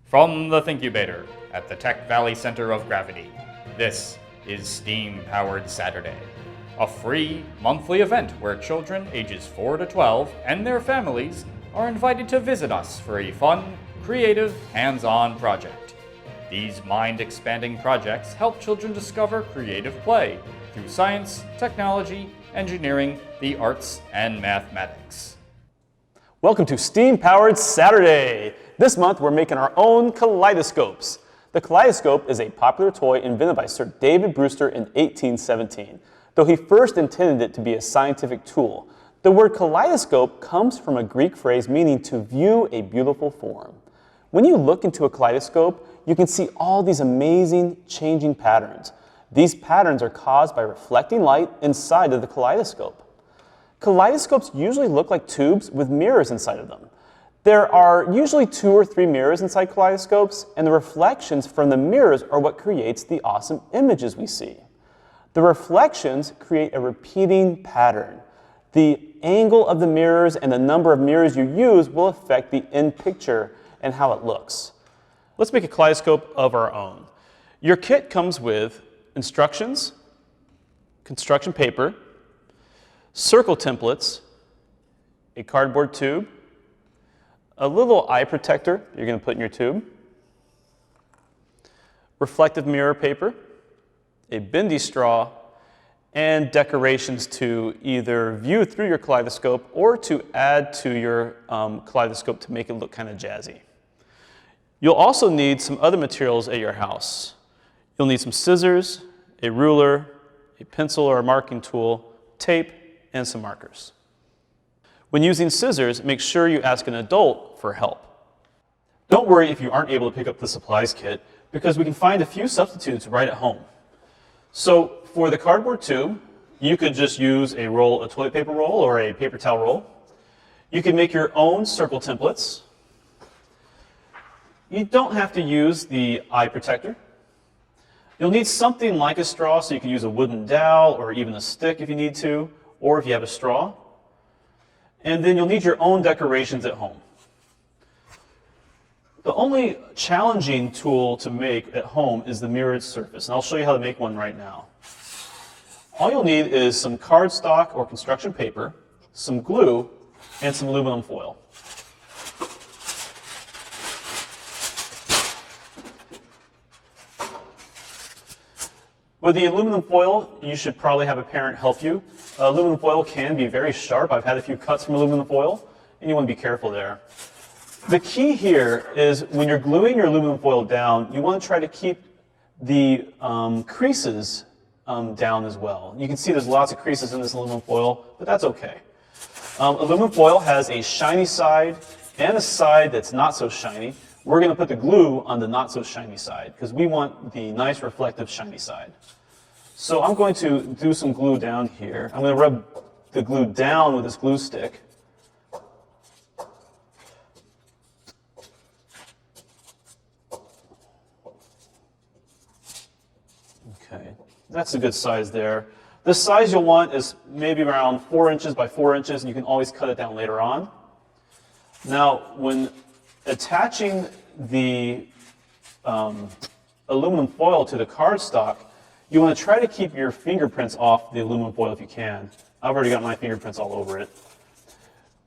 From the Thinkubator at the Tech Valley Center of Gravity, this is STEAM Powered Saturday, a free monthly event where children ages 4 to 12 and their families are invited to visit us for a fun, creative, hands-on project. These mind-expanding projects help children discover creative play through science, technology, engineering, the arts, and mathematics. Welcome to STEAM Powered Saturday. This month we're making our own kaleidoscopes. The kaleidoscope is a popular toy invented by Sir David Brewster in 1817, though he first intended it to be a scientific tool. The word kaleidoscope comes from a Greek phrase meaning to view a beautiful form. When you look into a kaleidoscope, you can see all these amazing changing patterns. These patterns are caused by reflecting light inside of the kaleidoscope. Kaleidoscopes usually look like tubes with mirrors inside of them. There are usually 2 or 3 mirrors inside kaleidoscopes, and the reflections from the mirrors are what creates the awesome images we see. The reflections create a repeating pattern. The angle of the mirrors and the number of mirrors you use will affect the end picture and how it looks. Let's make a kaleidoscope of our own. Your kit comes with instructions, construction paper, circle templates, a cardboard tube, a little eye protector you're going to put in your tube, reflective mirror paper, a bendy straw, and decorations to either view through your kaleidoscope or to add to your kaleidoscope to make it look kind of jazzy. You'll also need some other materials at your house. You'll need some scissors, a ruler, a pencil or a marking tool, tape, and some markers. When using scissors, make sure you ask an adult for help. Don't worry if you aren't able to pick up the supplies kit, because we can find a few substitutes right at home. So for the cardboard tube, you could just use a toilet paper roll or a paper towel roll. You can make your own circle templates. You don't have to use the eye protector. You'll need something like a straw, so you can use a wooden dowel or even a stick if you need to, or if you have a straw. And then you'll need your own decorations at home. The only challenging tool to make at home is the mirrored surface, and I'll show you how to make one right now. All you'll need is some cardstock or construction paper, some glue, and some aluminum foil. With the aluminum foil, you should probably have a parent help you. Aluminum foil can be very sharp. I've had a few cuts from aluminum foil, and you want to be careful there. The key here is when you're gluing your aluminum foil down, you want to try to keep the creases down as well. You can see there's lots of creases in this aluminum foil, but that's okay. Aluminum foil has a shiny side and a side that's not so shiny. We're going to put the glue on the not so shiny side because we want the nice reflective shiny side. So I'm going to do some glue down here. I'm going to rub the glue down with this glue stick. Okay, that's a good size there. The size you'll want is maybe around 4 inches by 4 inches, and you can always cut it down later on. Now, when attaching the aluminum foil to the cardstock, you want to try to keep your fingerprints off the aluminum foil if you can. I've already got my fingerprints all over it.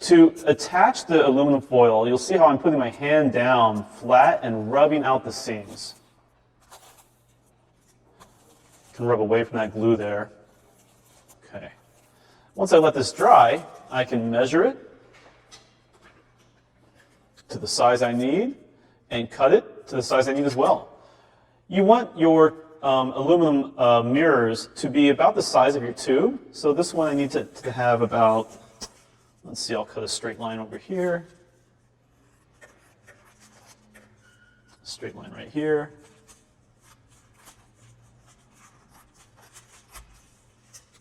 To attach the aluminum foil, you'll see how I'm putting my hand down flat and rubbing out the seams. You can rub away from that glue there. Okay. Once I let this dry, I can measure it to the size I need and cut it to the size I need as well. You want your aluminum mirrors to be about the size of your tube. So this one I need to have about, let's see, I'll cut a straight line over here. Straight line right here.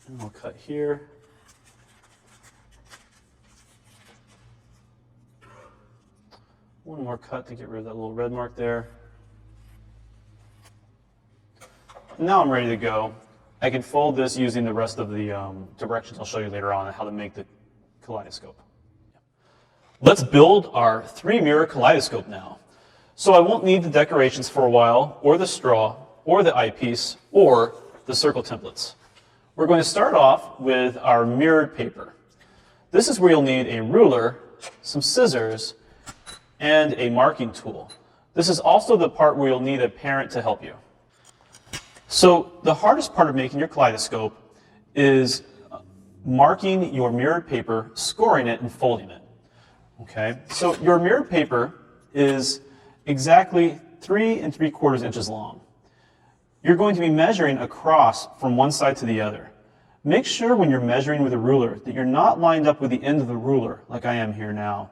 And I'll cut here. One more cut to get rid of that little red mark there. Now I'm ready to go. I can fold this using the rest of the directions I'll show you later on how to make the kaleidoscope. Let's build our 3-mirror kaleidoscope now. So I won't need the decorations for a while, or the straw, or the eyepiece, or the circle templates. We're going to start off with our mirrored paper. This is where you'll need a ruler, some scissors, and a marking tool. This is also the part where you'll need a parent to help you. So the hardest part of making your kaleidoscope is marking your mirrored paper, scoring it, and folding it. Okay, so your mirrored paper is exactly 3 3/4 inches long. You're going to be measuring across from one side to the other. Make sure when you're measuring with a ruler that you're not lined up with the end of the ruler like I am here now.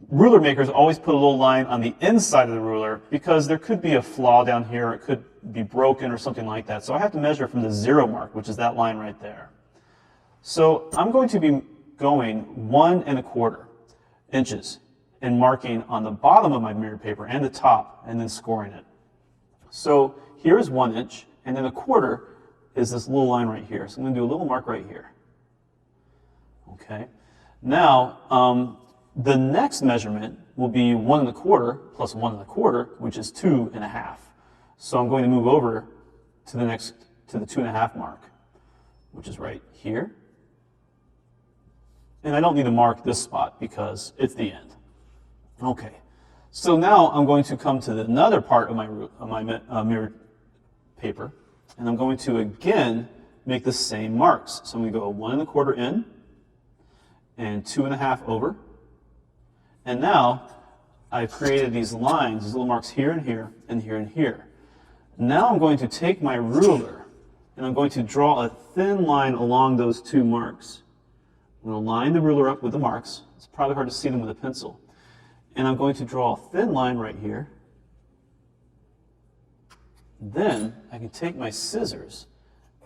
Ruler makers always put a little line on the inside of the ruler because there could be a flaw down here, it could be broken or something like that. So I have to measure from the 0 mark, which is that line right there. So I'm going to be going 1 1/4 inches and marking on the bottom of my mirrored paper and the top and then scoring it. So here's 1 inch, and then 1/4 is this little line right here. So I'm going to do a little mark right here. Okay. Now, the next measurement will be 1 1/4 plus 1 1/4, which is 2 1/2. So I'm going to move over to the 2 1/2 mark, which is right here. And I don't need to mark this spot because it's the end. Okay. So now I'm going to come to another part of my mirrored paper, and I'm going to again make the same marks. So I'm going to go 1 1/4 in and 2 1/2 over. And now I've created these lines, these little marks here and here and here and here. Now I'm going to take my ruler and I'm going to draw a thin line along those 2 marks. I'm going to line the ruler up with the marks. It's probably hard to see them with a pencil. And I'm going to draw a thin line right here. Then I can take my scissors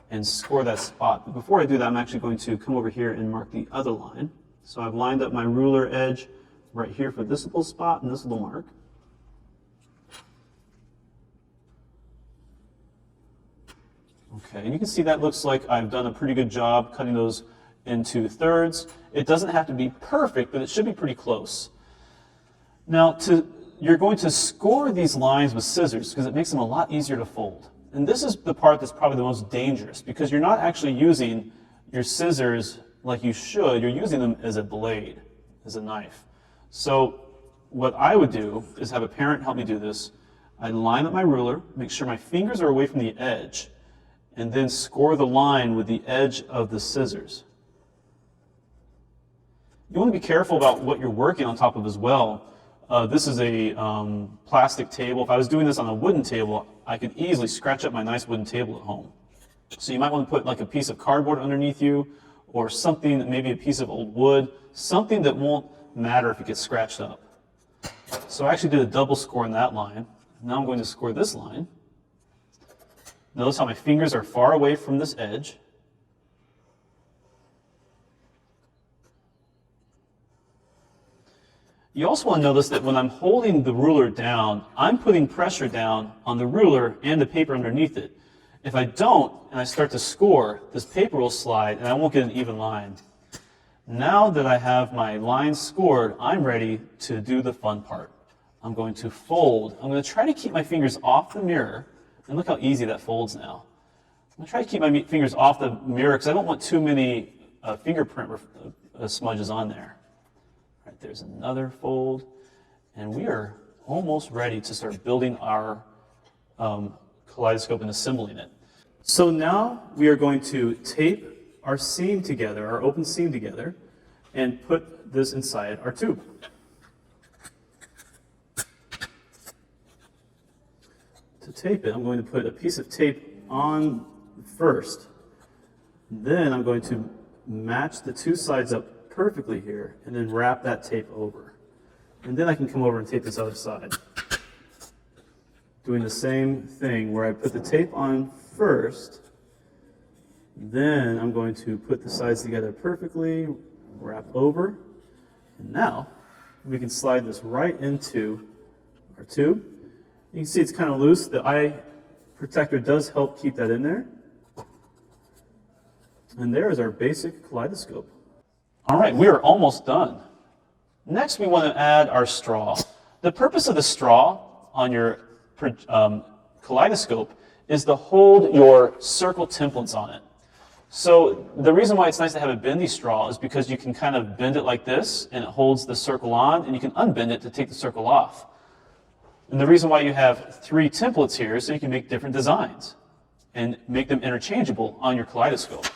and score that spot. But before I do that, I'm actually going to come over here and mark the other line. So I've lined up my ruler edge right here for this little spot and this little mark. Okay, and you can see that looks like I've done a pretty good job cutting those into thirds. It doesn't have to be perfect, but it should be pretty close. Now, you're going to score these lines with scissors because it makes them a lot easier to fold. And this is the part that's probably the most dangerous because you're not actually using your scissors like you should. You're using them as a blade, as a knife. So what I would do is have a parent help me do this. I line up my ruler, make sure my fingers are away from the edge, and then score the line with the edge of the scissors. You want to be careful about what you're working on top of as well. This is a plastic table. If I was doing this on a wooden table, I could easily scratch up my nice wooden table at home. So you might want to put like a piece of cardboard underneath you or something, maybe a piece of old wood, something that won't matter if it gets scratched up. So I actually did a double score on that line. Now I'm going to score this line. Notice how my fingers are far away from this edge. You also want to notice that when I'm holding the ruler down, I'm putting pressure down on the ruler and the paper underneath it. If I don't, and I start to score, this paper will slide and I won't get an even line. Now that I have my lines scored, I'm ready to do the fun part. I'm going to fold. I'm going to try to keep my fingers off the mirror. And look how easy that folds now. I'm going to try to keep my fingers off the mirror because I don't want too many fingerprint smudges on there. All right, there's another fold. And we are almost ready to start building our kaleidoscope and assembling it. So now we are going to tape our seam together, our open seam together, and put this inside our tube. To tape it, I'm going to put a piece of tape on first. Then I'm going to match the 2 sides up perfectly here, and then wrap that tape over. And then I can come over and tape this other side. Doing the same thing where I put the tape on first, then I'm going to put the sides together perfectly, wrap over, and now we can slide this right into our tube. You can see it's kind of loose. The eye protector does help keep that in there. And there is our basic kaleidoscope. All right, we are almost done. Next, we want to add our straw. The purpose of the straw on your kaleidoscope is to hold your circle templates on it. So the reason why it's nice to have a bendy straw is because you can kind of bend it like this, and it holds the circle on, and you can unbend it to take the circle off. And the reason why you have 3 templates here is so you can make different designs and make them interchangeable on your kaleidoscope.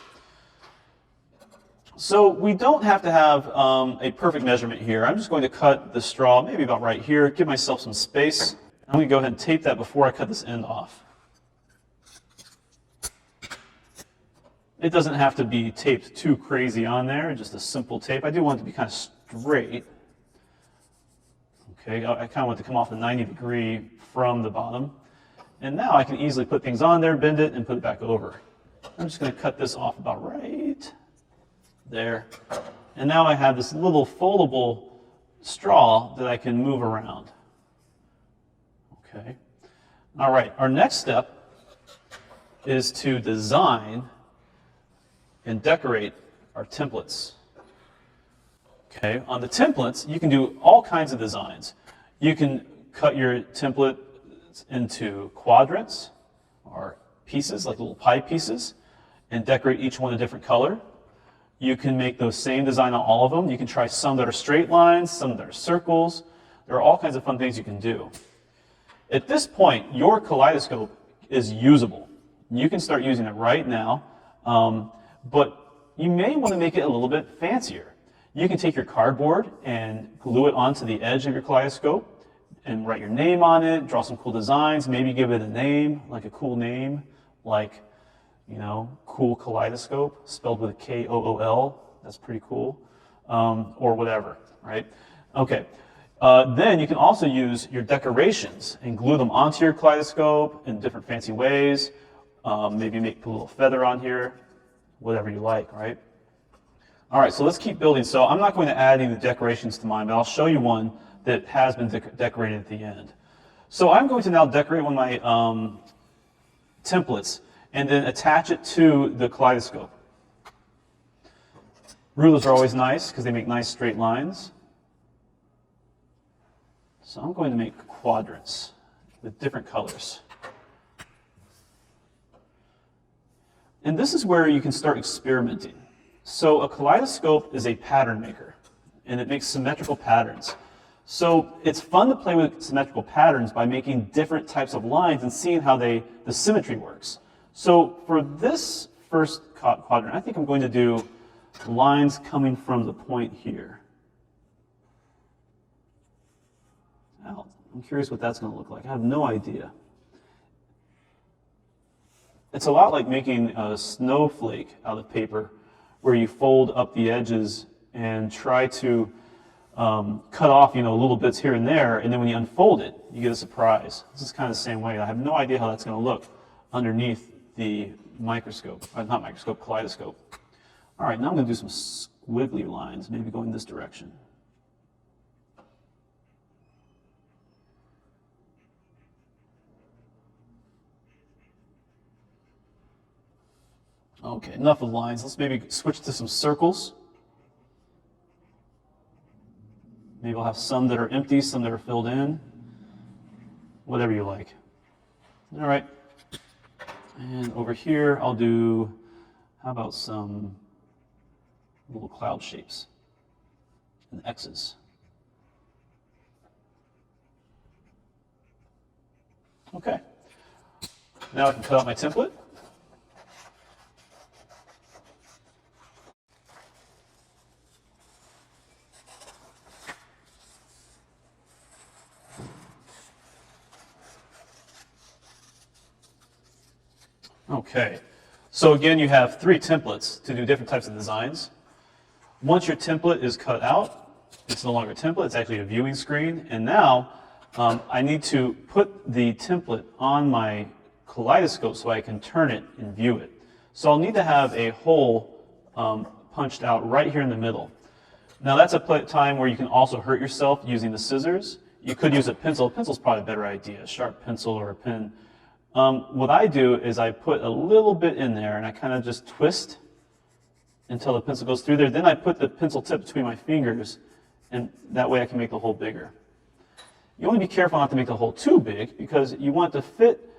So we don't have to have a perfect measurement here. I'm just going to cut the straw maybe about right here, give myself some space. I'm going to go ahead and tape that before I cut this end off. It doesn't have to be taped too crazy on there, just a simple tape. I do want it to be kind of straight. Okay, I kind of want it to come off the 90-degree from the bottom. And now I can easily put things on there, bend it, and put it back over. I'm just going to cut this off about right there. And now I have this little foldable straw that I can move around. Okay. All right, our next step is to design and decorate our templates. Okay, on the templates, you can do all kinds of designs. You can cut your template into quadrants or pieces, like little pie pieces, and decorate each one a different color. You can make those same design on all of them. You can try some that are straight lines, some that are circles. There are all kinds of fun things you can do. At this point, your kaleidoscope is usable. You can start using it right now, but you may want to make it a little bit fancier. You can take your cardboard and glue it onto the edge of your kaleidoscope and write your name on it, draw some cool designs, maybe give it a name, like a cool name, like, you know, Cool Kaleidoscope, spelled with a K-O-O-L. That's pretty cool, or whatever, right? Okay. Then you can also use your decorations and glue them onto your kaleidoscope in different fancy ways. Maybe make a little feather on here, whatever you like, right? All right, so let's keep building. So I'm not going to add any decorations to mine, but I'll show you one that has been decorated at the end. So I'm going to now decorate one of my templates and then attach it to the kaleidoscope. Rulers are always nice because they make nice straight lines. So I'm going to make quadrants with different colors. And this is where you can start experimenting. So a kaleidoscope is a pattern maker, and it makes symmetrical patterns. So it's fun to play with symmetrical patterns by making different types of lines and seeing how the symmetry works. So for this first quadrant, I think I'm going to do lines coming from the point here. Now, I'm curious what that's going to look like. I have no idea. It's a lot like making a snowflake out of paper, where you fold up the edges and try to cut off, little bits here and there, and then when you unfold it, you get a surprise. This is kind of the same way. I have no idea how that's going to look underneath the microscope, not microscope, kaleidoscope. All right, now I'm going to do some squiggly lines, maybe going this direction. Okay, enough of lines. Let's maybe switch to some circles. Maybe we'll have some that are empty, some that are filled in. Whatever you like. All right. And over here, I'll do, how about some little cloud shapes and X's. Okay. Now I can cut out my template. Okay, so again, you have 3 templates to do different types of designs. Once your template is cut out, it's no longer a template, it's actually a viewing screen. And now I need to put the template on my kaleidoscope so I can turn it and view it. So I'll need to have a hole punched out right here in the middle. Now that's a time where you can also hurt yourself using the scissors. You could use a pencil. A pencil's probably a better idea, a sharp pencil or a pen. What I do is I put a little bit in there and I kind of just twist until the pencil goes through there. Then I put the pencil tip between my fingers, and that way I can make the hole bigger. you want to be careful not to make the hole too big because you want it to fit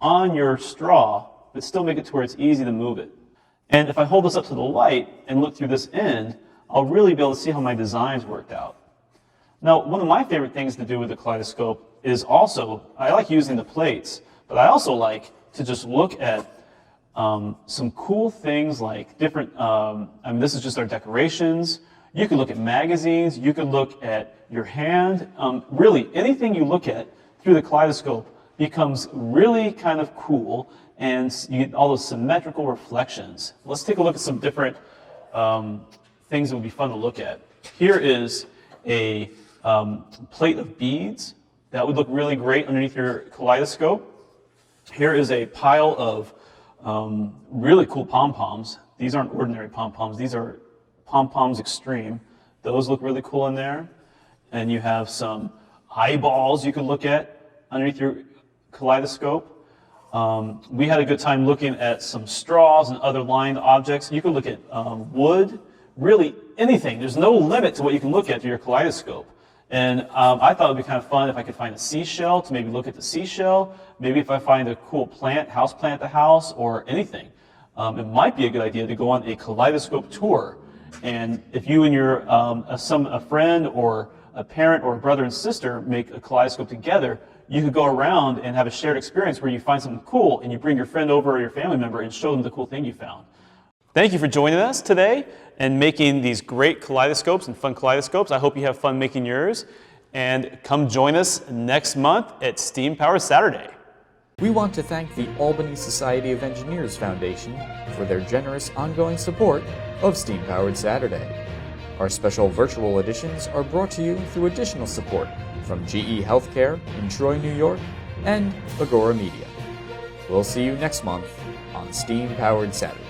on your straw, but still make it to where it's easy to move it. And if I hold this up to the light and look through this end, I'll really be able to see how my designs worked out. Now, one of my favorite things to do with the kaleidoscope is also, I like using the plates, but I also like to just look at some cool things like different, this is just our decorations. You can look at magazines, you can look at your hand. Really, anything you look at through the kaleidoscope becomes really kind of cool, and you get all those symmetrical reflections. Let's take a look at some different things that would be fun to look at. Here is a plate of beads that would look really great underneath your kaleidoscope. Here is a pile of really cool pom-poms. These aren't ordinary pom-poms. These are pom-poms extreme. Those look really cool in there. And you have some eyeballs you can look at underneath your kaleidoscope. We had a good time looking at some straws and other lined objects. You can look at wood, really anything. There's no limit to what you can look at through your kaleidoscope. And I thought it would be kind of fun if I could find a seashell to maybe look at the seashell. Maybe if I find a cool plant, house plant at the house, or anything. It might be a good idea to go on a kaleidoscope tour. And if you and your a friend or a parent or a brother and sister make a kaleidoscope together, you could go around and have a shared experience where you find something cool and you bring your friend over or your family member and show them the cool thing you found. Thank you for joining us today and making these great kaleidoscopes and fun kaleidoscopes. I hope you have fun making yours. And come join us next month at Steam Powered Saturday. We want to thank the Albany Society of Engineers Foundation for their generous ongoing support of Steam Powered Saturday. Our special virtual editions are brought to you through additional support from GE Healthcare in Troy, New York, and Agora Media. We'll see you next month on Steam Powered Saturday.